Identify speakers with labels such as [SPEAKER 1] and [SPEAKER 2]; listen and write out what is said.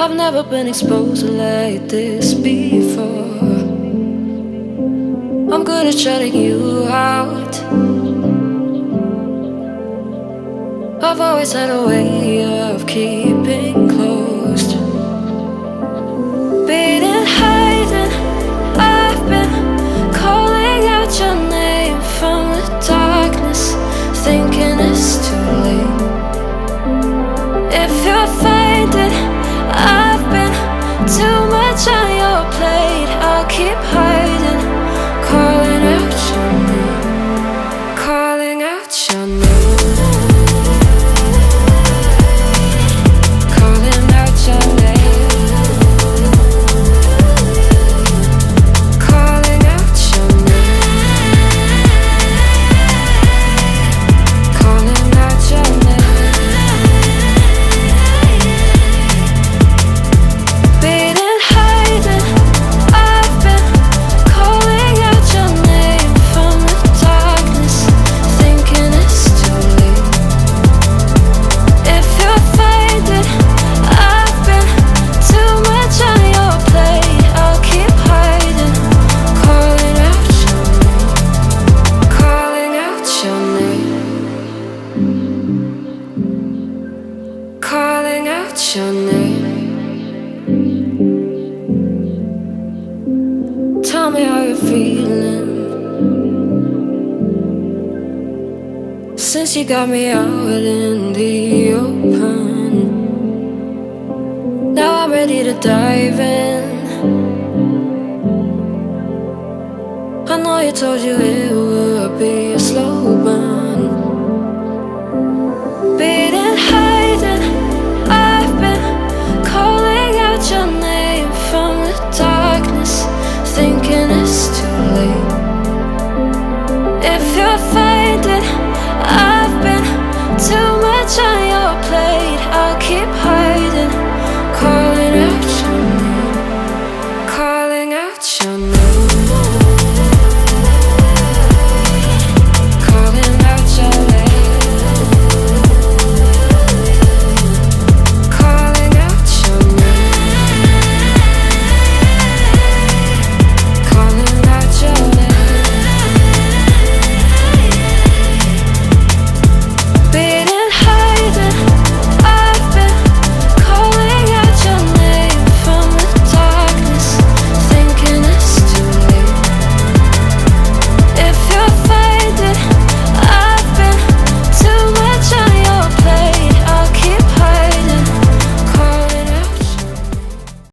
[SPEAKER 1] I've never been exposed like this before. I'm good at shutting you out. I've always had a way of keeping closed. Beating, hiding, I've been calling out your name from the darkness, thinking it's too late. If you'll find it, I've been too much on your plate. I'll keep hiding, calling out your name, calling out your name, calling out your name, calling out your name, calling out your name. Beating, hiding, I've been calling out your name from the darkness, thinking it's too late. If you'll find it, I've been too much on your plate. I'll keep hiding, calling out your name, calling out your name, calling out your name. Tell me how you're feeling since you got me out in the open. Now I'm ready to dive in. I know you told you it